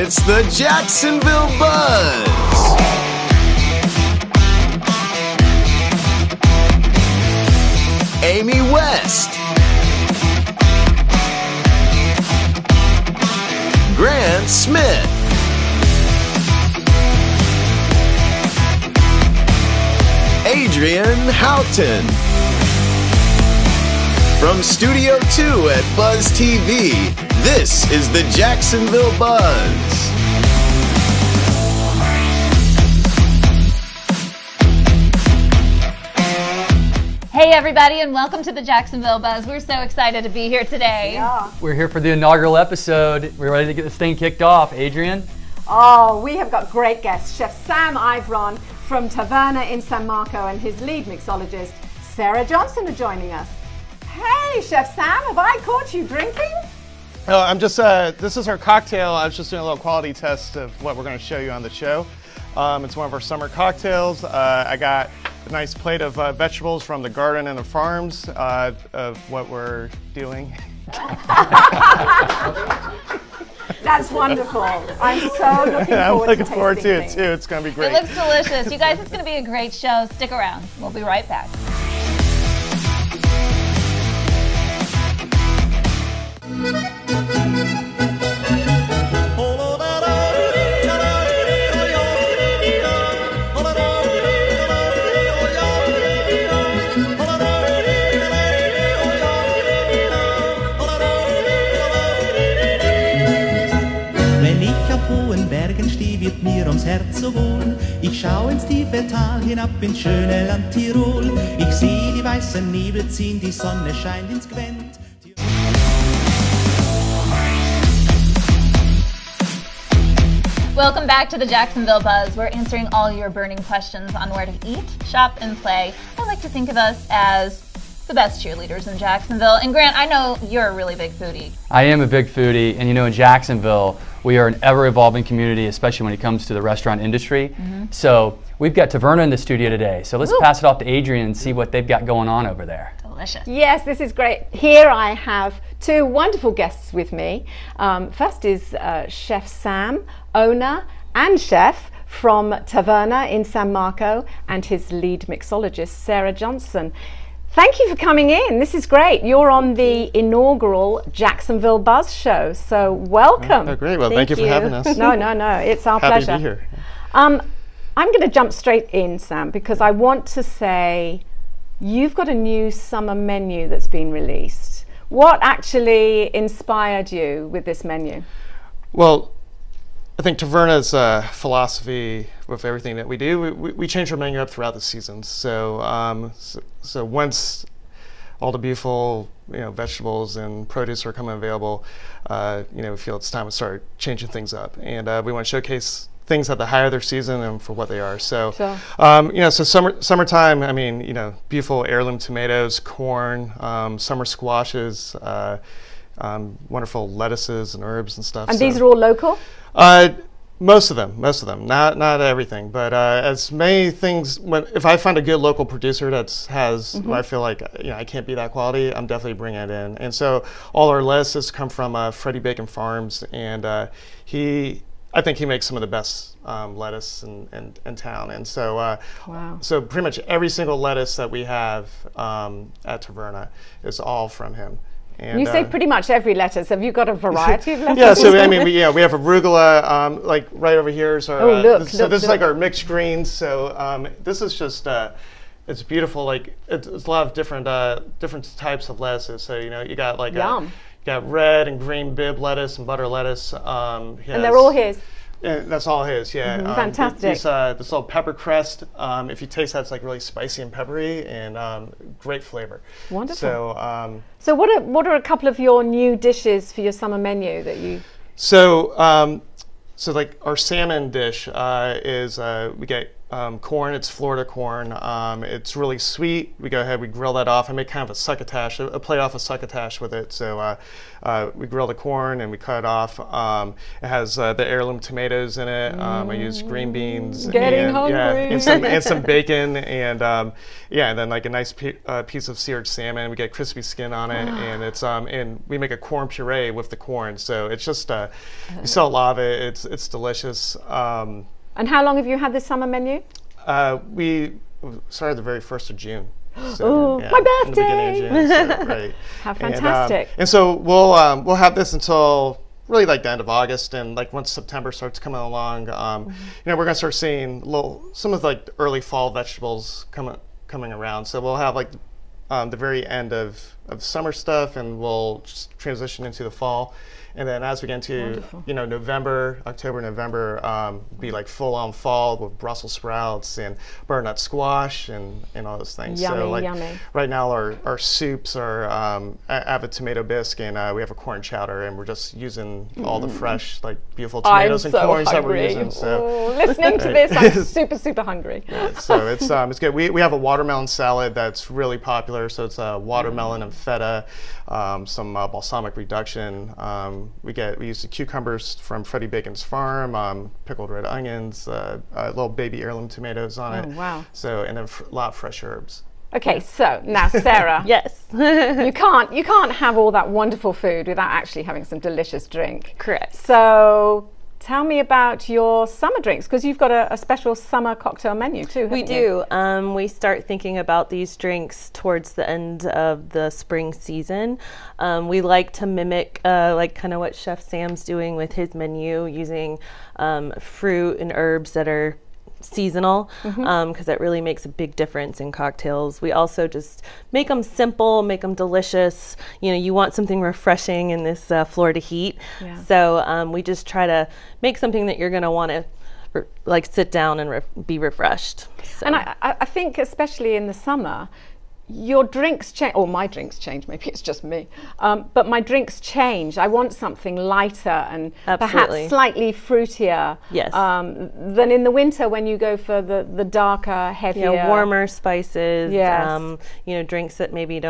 It's the Jacksonville Buzz. Amy West. Grant Smith. Adrian Houghton. From Studio 2 at Buzz TV, this is the Jacksonville Buzz. Hey everybody, and welcome to the Jacksonville Buzz. We're so excited to be here today. Yeah. We're here for the inaugural episode. We're ready to get this thing kicked off. Adrian? Oh, we have got great guests. Chef Sam Ivron from Taverna in San Marco and his lead mixologist, Sarah Johnson, are joining us. Hey, Chef Sam, have I caught you drinking? Oh, I'm just, this is our cocktail. I was just doing a little quality test of what we're going to show you on the show. It's one of our summer cocktails. I got a nice plate of vegetables from the garden and the farms of what we're doing. That's wonderful. I'm so looking I'm forward looking to forward to tasting it things. too. It's going to be great. It looks delicious. You guys, it's going to be a great show. Stick around. We'll be right back. Wenn ich auf hohen Bergen stehe, wird mir ums Herz so wohl. Ich schau ins tiefe Tal hinab ins schöne Land Tirol. Ich seh die weißen Nebel ziehen, die Sonne scheint ins Gwent. Welcome back to the Jacksonville Buzz. We're answering all your burning questions on where to eat, shop, and play. I like to think of us as the best cheerleaders in Jacksonville. And Grant, I know you're a really big foodie. I am a big foodie, and you know, in Jacksonville, we are an ever-evolving community, especially when it comes to the restaurant industry. So we've got Taverna in the studio today. So let's pass it off to Adrian and see what they've got going on over there. Delicious. Yes, this is great. Here I have two wonderful guests with me. First is Chef Sam, owner and chef from Taverna in San Marco, and his lead mixologist, Sarah Johnson. Thank you for coming in. This is great. You're on the inaugural Jacksonville Buzz show, so welcome. Oh, great. Well, thank you for having us. No, it's our Happy pleasure. to be here. I'm going to jump straight in, Sam, because I want to say you've got a new summer menu that's been released. What actually inspired you with this menu? Well, I think Taverna's philosophy with everything that we do, we change our menu up throughout the seasons. So, so once all the beautiful vegetables and produce are coming available, we feel it's time to start changing things up, and we want to showcase things at the height of their season and for what they are. So, Sure. So summertime. I mean, beautiful heirloom tomatoes, corn, summer squashes, wonderful lettuces and herbs and stuff. And so, these are all local? Most of them, not everything, but as many things. If I find a good local producer that has, I feel like I can't be that quality, I'm definitely bringing it in. And so all our lettuces come from Freddie Bacon Farms, and I think he makes some of the best lettuce in town. And so, Wow. So pretty much every single lettuce that we have at Taverna is all from him. And, You say pretty much every lettuce. Have you got a variety of lettuces? yeah, so I mean, we have arugula, like right over here is our. Look, this is like our mixed greens. So this is just, it's beautiful. Like it's a lot of different types of lettuces. So you got like Yum. you got red and green bib lettuce and butter lettuce. And they're all his. And that's all his, yeah. Fantastic. This little pepper crest, if you taste that, it's like really spicy and peppery and great flavor. Wonderful. So, So what are a couple of your new dishes for your summer menu that you? So like our salmon dish is we get corn. It's Florida corn. It's really sweet. We go ahead, we grill that off. I make kind of a succotash, a play off a succotash with it. So we grill the corn and we cut it off. It has the heirloom tomatoes in it. I use green beans. Getting hungry. Yeah, and some bacon and and then like a nice piece of seared salmon. We get crispy skin on it, and it's and we make a corn puree with the corn. So it's just you sell a lot of it. It's delicious. And how long have you had this summer menu? We started the very 1st of June. So, oh, yeah, my birthday! In the beginning of June, so, right. How fantastic! And so we'll have this until really like the end of August, and like once September starts coming along, you know, we're gonna start seeing some of like the early fall vegetables coming around. So we'll have like the very end of summer stuff, and we'll just transition into the fall. And then as we get into, you know, October, November, be like full on fall with Brussels sprouts and butternut squash and all those things. Yummy, so like yummy. Right now our soups are, I have a tomato bisque and we have a corn chowder, and we're just using all the fresh, like beautiful tomatoes and corns that we're using. So listening to this, I'm super, super hungry. Yeah, so it's good. We have a watermelon salad that's really popular. So it's watermelon and feta, some balsamic reduction. We use the cucumbers from Freddie Bacon's farm, pickled red onions, little baby heirloom tomatoes on it. Oh, wow. So, and then a lot of fresh herbs. Okay, so now Sarah. Yes. you can't have all that wonderful food without actually having some delicious drink. Correct. So tell me about your summer drinks, because you've got a special summer cocktail menu too, haven't you? We do. We start thinking about these drinks towards the end of the spring season. We like to mimic like kind of what Chef Sam's doing with his menu, using fruit and herbs that are seasonal, because that really makes a big difference in cocktails. We also just make them simple, make them delicious. You know, you want something refreshing in this Florida heat. Yeah. So we just try to make something that you're going to want to like sit down and be refreshed. So. And I think especially in the summer, your drinks change, or my drinks change, maybe it's just me, but my drinks change. I want something lighter and perhaps slightly fruitier than in the winter when you go for the darker, heavier, warmer spices. Yes. You know, drinks that maybe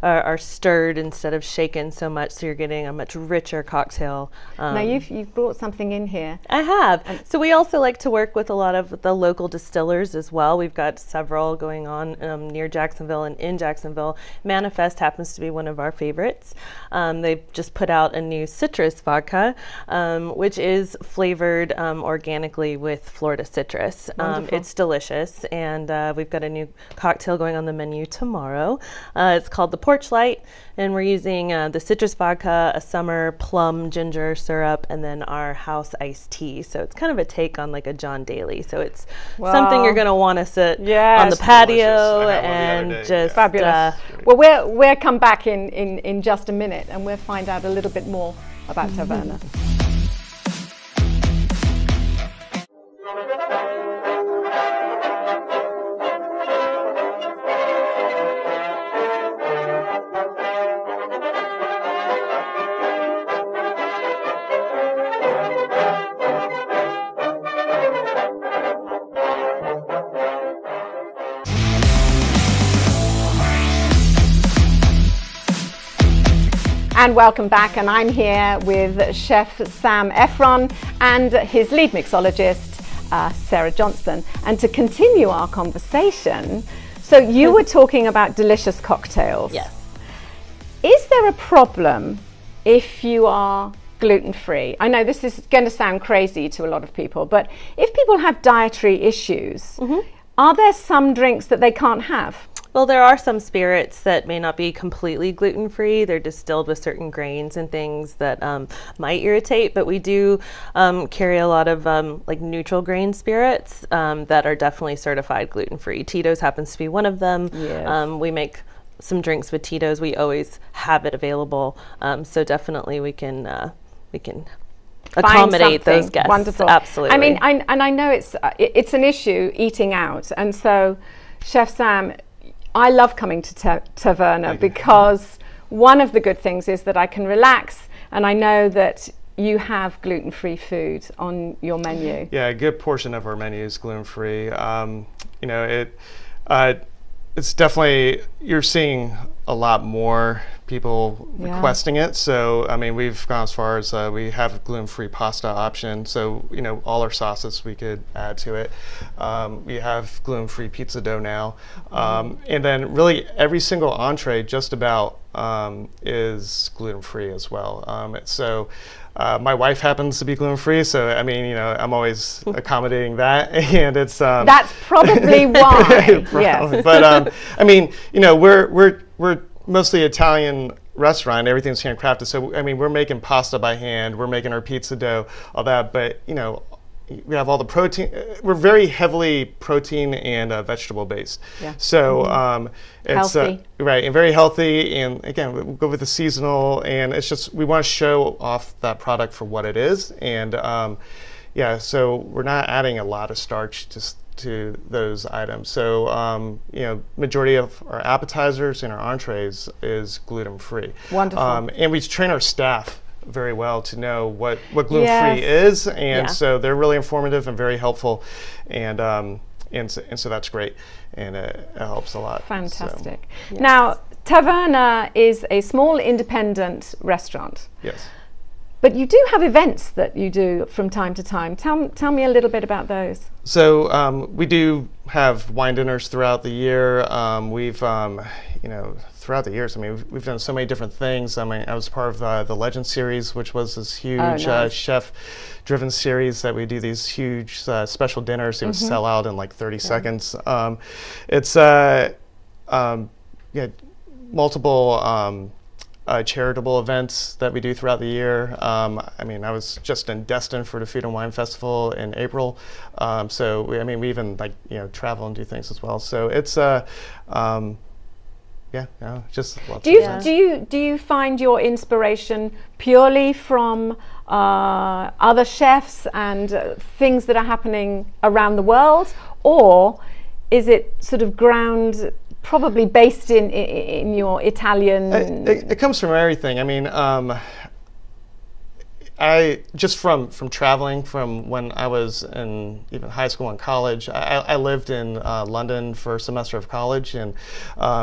are stirred instead of shaken so much, so you're getting a much richer cocktail. Now you've brought something in here. I have. So we also like to work with a lot of the local distillers as well. We've got several going on near Jacksonville and in Jacksonville. Manifest happens to be one of our favorites. They've just put out a new citrus vodka, which is flavored organically with Florida citrus. It's delicious, and we've got a new cocktail going on the menu tomorrow. It's called the Porch Light, and we're using the citrus vodka, a summer plum ginger syrup, and then our house iced tea. So it's kind of a take on like a John Daly. So it's something you're going to want to sit on the patio and just fabulous. Well, we'll come back in just a minute, and we'll find out a little bit more about Taverna. And welcome back, and I'm here with Chef Sam Efron and his lead mixologist, Sarah Johnson. And to continue our conversation, so you were talking about delicious cocktails. Yes. Is there a problem if you are gluten-free? I know this is going to sound crazy to a lot of people, but if people have dietary issues, are there some drinks that they can't have? Well, there are some spirits that may not be completely gluten-free. They're distilled with certain grains and things that might irritate, but we do carry a lot of like neutral grain spirits that are definitely certified gluten-free. Tito's happens to be one of them. Yes. We make some drinks with Tito's. We always have it available, so definitely we can accommodate those guests. Wonderful. Absolutely. I mean, I know it's an issue eating out, and so Chef Sam, I love coming to Taverna because one of the good things is that I can relax, and I know that you have gluten-free food on your menu. Yeah, a good portion of our menu is gluten-free. You know, it's definitely, you're seeing a lot more people requesting it. So, I mean, we've gone as far as we have a gluten-free pasta option. So, you know, all our sauces we could add to it. We have gluten-free pizza dough now. And then really every single entree just about is gluten-free as well. So my wife happens to be gluten-free, so I mean, you know, I'm always accommodating that, and it's that's probably why. Yes. But I mean, you know, we're mostly Italian restaurant. Everything's handcrafted, so I mean, we're making pasta by hand. We're making our pizza dough, all that. But you know, we have all the protein. We're very heavily protein and vegetable based. Yeah. So it's healthy. Right, and very healthy. And again, we'll go with the seasonal, and it's just we want to show off that product for what it is. And yeah, so we're not adding a lot of starch to those items. So you know, majority of our appetizers and our entrees is gluten free. Wonderful. And we train our staff very well to know what gluten-free is, and so they're really informative and very helpful, and so that's great, and it helps a lot. Fantastic. So. Now, Taverna is a small independent restaurant. Yes. But you do have events that you do from time to time. Tell me a little bit about those. So we do have wine dinners throughout the year. We've you know, throughout the years, I mean, we've done so many different things. I mean, I was part of the Legend series, which was this huge chef-driven series that we do these huge special dinners. It would sell out in like 30 seconds. It's multiple charitable events that we do throughout the year. I mean, I was just in Destin for the Food and Wine Festival in April. So we even like, you know, travel and do things as well. So it's yeah, no, just lots of events. Do you find your inspiration purely from other chefs and things that are happening around the world, or is it sort of probably based in your Italian? It comes from everything. I mean, I just from traveling from when I was in even high school and college. I lived in London for a semester of college, and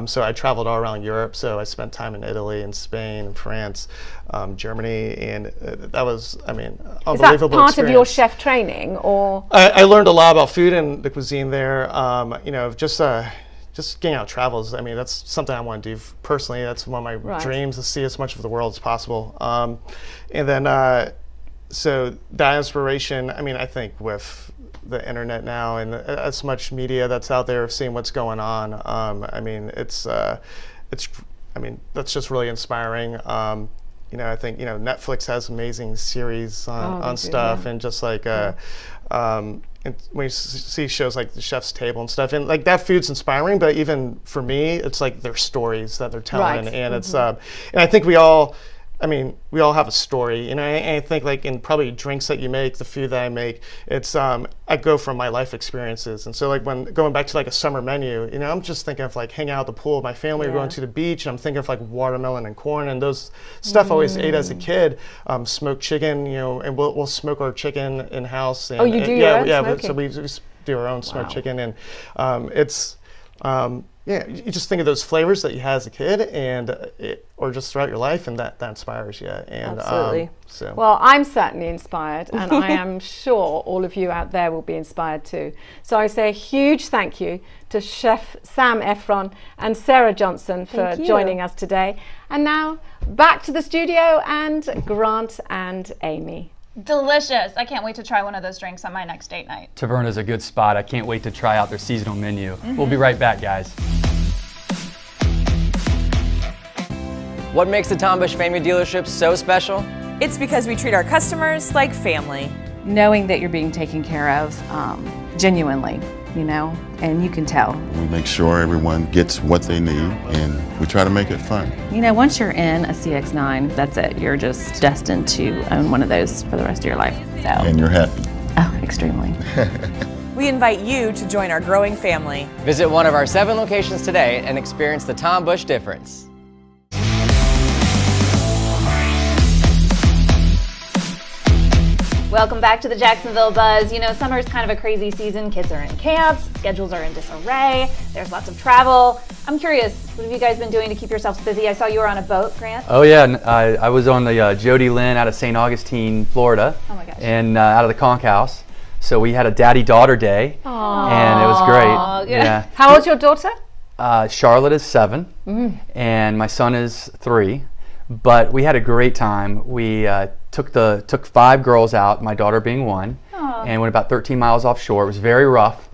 so I traveled all around Europe. So I spent time in Italy and Spain and France, Germany, and that was, I mean, unbelievable. Is that part experience. of your chef training, or? I learned a lot about food and the cuisine there. You know, just getting out travels. I mean, that's something I want to do personally. That's one of my dreams, to see as much of the world as possible. And then, so that inspiration, I mean, I think with the internet now and as much media that's out there, seeing what's going on, I mean, I mean, that's just really inspiring. You know, I think, you know, Netflix has amazing series on stuff, and just like, and when you see shows like The Chef's Table and stuff, and like that food's inspiring, but even for me, it's like their stories that they're telling, and it's and I think we all have a story, you know. And I think like in probably drinks that you make, the food that I make, it's I go from my life experiences, and so like when going back to like a summer menu, you know, I'm just thinking of like hanging out at the pool with my family, or going to the beach, and I'm thinking of like watermelon and corn, and those stuff I always ate as a kid. Smoked chicken, you know, and we'll smoke our chicken in house. And, you do your own smoking? So we do our own smoked chicken, and it's. Yeah, you just think of those flavors that you had as a kid, and or just throughout your life, and that inspires you. And absolutely. So. Well, I'm certainly inspired, and I am sure all of you out there will be inspired too. So I say a huge thank you to Chef Sam Efron and Sarah Johnson for joining us today. And now back to the studio and Grant and Amy. Delicious. I can't wait to try one of those drinks on my next date night. Taverna's a good spot. I can't wait to try out their seasonal menu. We'll be right back, guys. What makes the Tom Bush Family Dealership so special? It's because we treat our customers like family. Knowing that you're being taken care of genuinely, you know, and you can tell. We make sure everyone gets what they need, and we try to make it fun. You know, once you're in a CX-9, that's it. You're just destined to own one of those for the rest of your life. So. And you're happy. Oh, extremely. We invite you to join our growing family. Visit one of our 7 locations today and experience the Tom Bush difference. Welcome back to the Jacksonville Buzz. You know, summer is kind of a crazy season. Kids are in camps, schedules are in disarray, there's lots of travel. I'm curious, what have you guys been doing to keep yourselves busy? I saw you were on a boat, Grant. Oh yeah, I was on the Jody Lynn out of St. Augustine, Florida. Oh my gosh. And out of the Conch House. So we had a daddy-daughter day. Aww. And it was great. Yeah. How old's your daughter? Charlotte is 7, and my son is 3. But we had a great time. We took 5 girls out, my daughter being 1, and went about 13 miles offshore. It was very rough,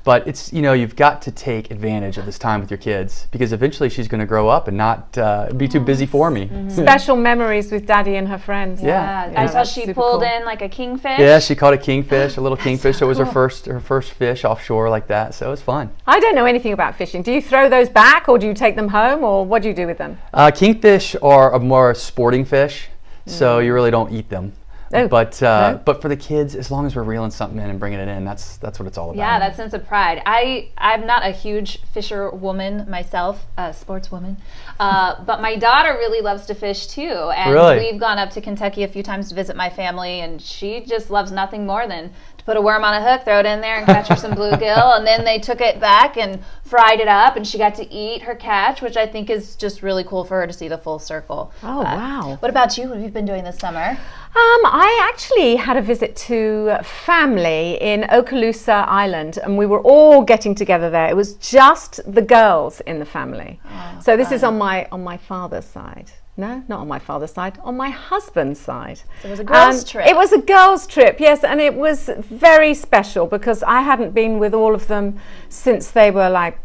but it's, you know, you've got to take advantage of this time with your kids because eventually she's going to grow up and not be too busy for me. Special memories with Daddy and her friends. Yeah. I saw she pulled in like a kingfish. Yeah, she caught a kingfish, a little kingfish. So it was her first fish offshore like that. So it was fun. I don't know anything about fishing. Do you throw those back, or do you take them home, or what do you do with them? Kingfish are a more sporting fish, so you really don't eat them. But for the kids, as long as we're reeling something in and bringing it in, that's what it's all about. Yeah, that sense of pride. I'm not a huge fisher woman myself, sportswoman, but my daughter really loves to fish too. And we've gone up to Kentucky a few times to visit my family, and she just loves nothing more than to put a worm on a hook, throw it in there, and catch her some bluegill. And then they took it back and fried it up, and she got to eat her catch, which I think is just really cool for her to see the full circle. Oh, wow. What about you? What have you been doing this summer? I actually had a visit to family in Okaloosa Island, and we were all getting together there. It was just the girls in the family. So this is on my father's side. No, not on my father's side, on my husband's side. So it was a girls' trip. It was a girls' trip, yes, and it was very special because I hadn't been with all of them since they were like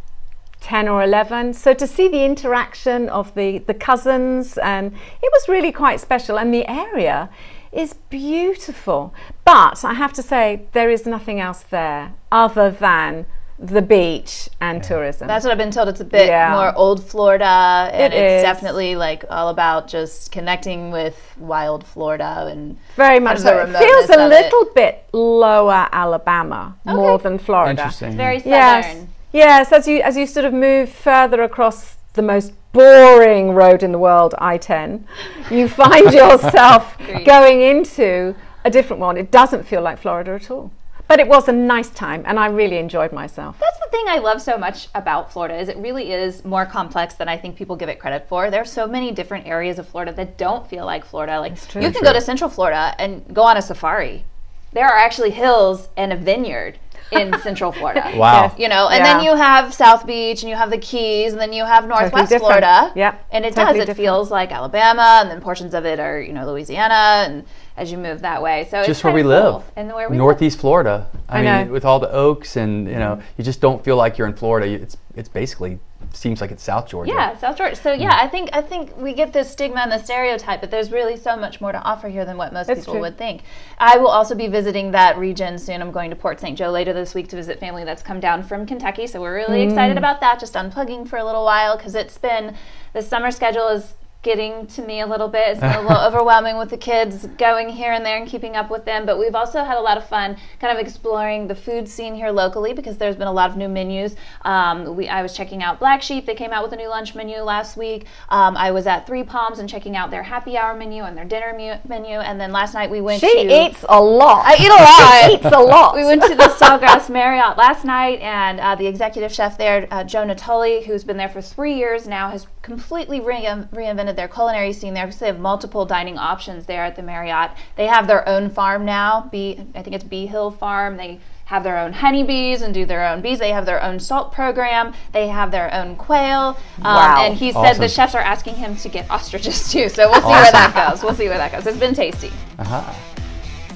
10 or 11. So to see the interaction of the cousins, and it was really quite special. And the area is beautiful. But I have to say, there is nothing else there other than the beach and tourism. That's what I've been told. It's a bit more old Florida, and it's definitely like all about just connecting with wild Florida and very much so. It feels a little bit lower Alabama more than Florida. Interesting. It's very southern. Yes, as you sort of move further across the most boring road in the world, I-10, you find yourself going into a different one. It doesn't feel like Florida at all. But it was a nice time, and I really enjoyed myself. That's the thing I love so much about Florida, is it really is more complex than I think people give it credit for. There's so many different areas of Florida that don't feel like Florida. Like, you can go to Central Florida and go on a safari. There are actually hills and a vineyard in Central Florida. Wow. You know, and then you have South Beach, and you have the Keys, and then you have Northwest Florida. Yep. And it feels like Alabama, and then portions of it are, you know, Louisiana, and as you move that way. So just where we live. And where we Northeast Florida. I mean, with all the oaks, and you know, you just don't feel like you're in Florida. It's basically seems like it's South Georgia. Yeah, South Georgia. So yeah, I think we get this stigma and the stereotype, but there's really so much more to offer here than what most people would think. I will also be visiting that region soon. I'm going to Port St. Joe later this week to visit family that's come down from Kentucky, so we're really excited about that. Just unplugging for a little while because the summer schedule is getting to me a little bit. It's been a little overwhelming with the kids going here and there and keeping up with them, but we've also had a lot of fun kind of exploring the food scene here locally because there's been a lot of new menus. I was checking out Black Sheep. They came out with a new lunch menu last week. I was at Three Palms and checking out their happy hour menu and their dinner menu, and then last night we went She eats a lot. I eat a lot. She eats a lot. We went to the Sawgrass Marriott last night, and the executive chef there, Joe Natoli, who's been there for 3 years now, has completely reinvented their culinary scene there because they have multiple dining options there at the Marriott. They have their own farm now. I think it's Bee Hill Farm. They have their own honeybees and do their own bees. They have their own salt program. They have their own quail. And he said the chefs are asking him to get ostriches too. So we'll see where that goes. We'll see where that goes. It's been tasty.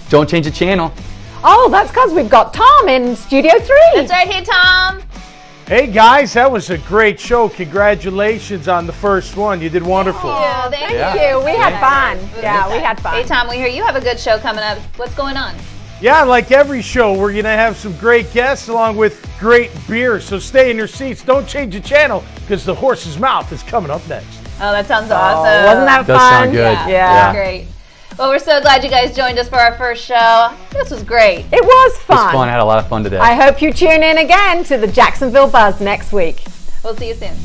Don't change the channel. Oh, that's because we've got Tom in Studio 3. That's right. Hey, Tom. Hey guys, that was a great show. Congratulations on the first one. You did wonderful. Thank you. We had fun. Yeah, we had fun. Hey Tom, we hear you have a good show coming up. What's going on? Yeah, like every show, we're going to have some great guests along with great beer. So stay in your seats. Don't change the channel because the horse's mouth is coming up next. Oh, that sounds awesome. Wasn't that fun? Does sound good. Yeah. Great. Well, we're so glad you guys joined us for our first show. This was great. It was fun. It was fun. I had a lot of fun today. I hope you tune in again to the Jacksonville Buzz next week. We'll see you soon.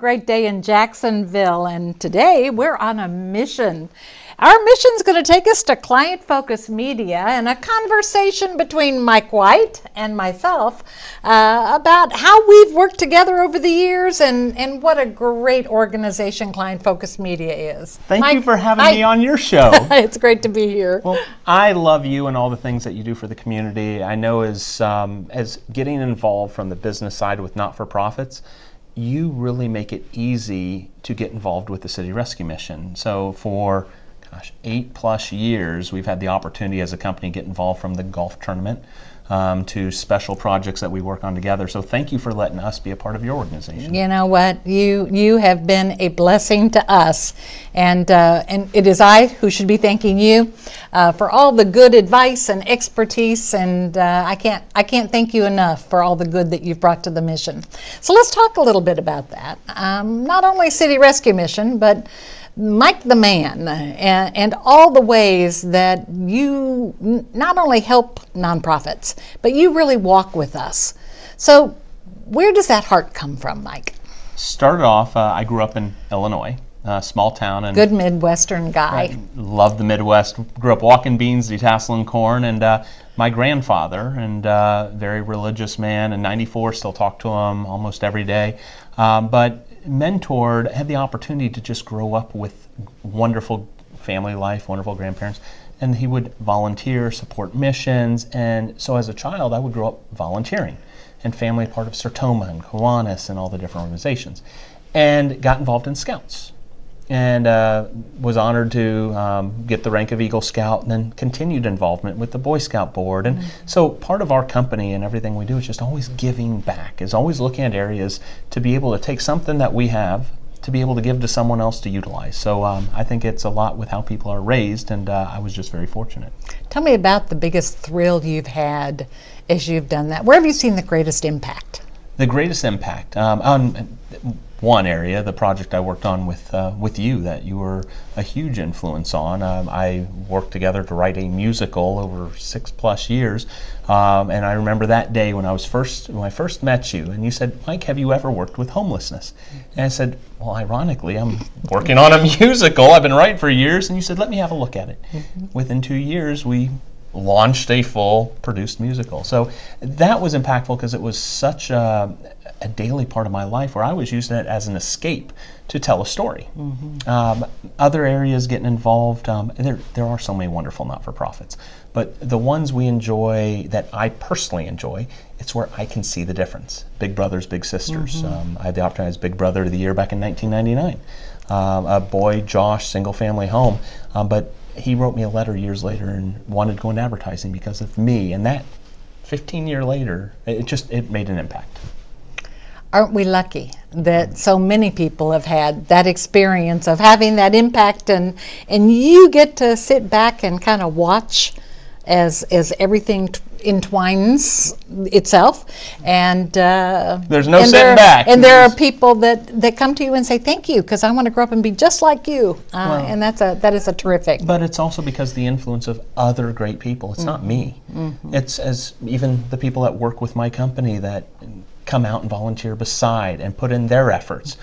great day in Jacksonville, and today we're on a mission. Our mission's going to take us to client-focused media and a conversation between Mike White and myself about how we've worked together over the years and what a great organization client-focused media is. Thank you for having me on your show. It's great to be here. Well, I love you and all the things that you do for the community. I know as getting involved from the business side with not-for-profits, you really make it easy to get involved with the City Rescue Mission. So for 8+ years, we've had the opportunity as a company to get involved from the golf tournament to special projects that we work on together. So thank you for letting us be a part of your organization. You know what? You have been a blessing to us, and it is I who should be thanking you for all the good advice and expertise. And I can't thank you enough for all the good that you've brought to the mission. So let's talk a little bit about that. Not only City Rescue Mission, but Mike the man, and all the ways that you not only help nonprofits, but you really walk with us. So where does that heart come from, Mike? Started off, I grew up in Illinois, a small town. And good Midwestern guy. Loved the Midwest. Grew up walking beans, detasseling corn, and my grandfather, and very religious man, in '94, still talk to him almost every day. But mentored, had the opportunity to just grow up with wonderful family life, wonderful grandparents, and he would volunteer, support missions, and so as a child I would grow up volunteering and family part of Sertoma and Kiwanis and all the different organizations, and got involved in Scouts, and was honored to get the rank of Eagle Scout, and then continued involvement with the Boy Scout Board. And so part of our company and everything we do is just always giving back, is always looking at areas to be able to take something that we have to be able to give to someone else to utilize. So I think it's a lot with how people are raised, and I was just very fortunate. Tell me about the biggest thrill you've had as you've done that. Where have you seen the greatest impact? The greatest impact on one area, the project I worked on with you, that you were a huge influence on. I worked together to write a musical over 6+ years, and I remember that day when I first met you, and you said, "Mike, have you ever worked with homelessness?" And I said, "Well, ironically, I'm working on a musical. I've been writing for years." And you said, "Let me have a look at it." Within 2 years, we launched a full produced musical. So that was impactful because it was such a daily part of my life where I was using it as an escape to tell a story. Other areas getting involved, there are so many wonderful not-for-profits, but the ones we enjoy, that I personally enjoy, it's where I can see the difference. Big Brothers, Big Sisters. I had the opportunity as Big Brother of the Year back in 1999. A boy, Josh, single family home, but he wrote me a letter years later and wanted to go into advertising because of me, and that 15 years later, it made an impact. Aren't we lucky that so many people have had that experience of having that impact, and you get to sit back and kind of watch as everything entwines itself, and there's no sitting back. And there are people that come to you and say, "Thank you, because I want to grow up and be just like you," and that is a terrific. But it's also because the influence of other great people. It's not me. It's as even the people that work with my company that come out and volunteer beside and put in their efforts.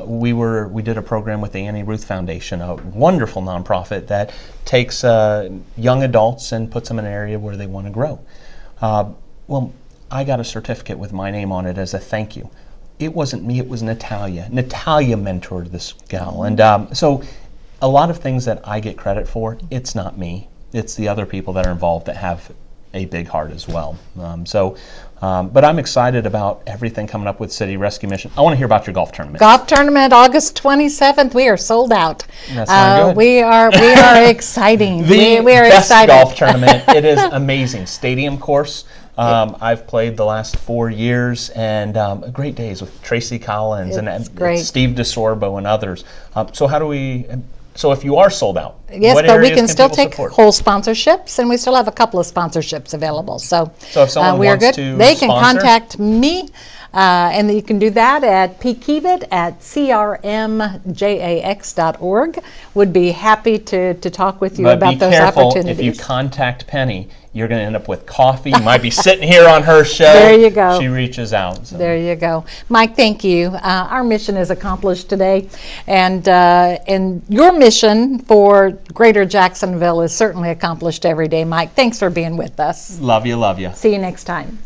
We did a program with the Annie Ruth Foundation, a wonderful nonprofit that takes young adults and puts them in an area where they want to grow. Well, I got a certificate with my name on it as a thank you. It wasn't me, it was Natalia. Natalia mentored this gal. And so a lot of things that I get credit for, it's not me. It's the other people that are involved that have a big heart as well. But I'm excited about everything coming up with City Rescue Mission. I want to hear about your golf tournament. Golf tournament, August 27th. We are sold out. That's not good. We are exciting. We are best excited. Golf tournament. It is amazing. Stadium course. I've played the last 4 years, and great days with Tracy Collins and Steve DeSorbo and others. So if you are sold out, yes, but we can still take whole sponsorships, and we still have a couple of sponsorships available. So if someone wants to they can contact me, and you can do that at pkevitt@crmjax.org. Would be happy to talk with you about those opportunities. If you contact Penny, you're going to end up with coffee. You might be sitting here on her show. There you go. She reaches out. So. There you go. Mike, thank you. Our mission is accomplished today, and your mission for Greater Jacksonville is certainly accomplished every day. Mike, thanks for being with us. Love you, love you. See you next time.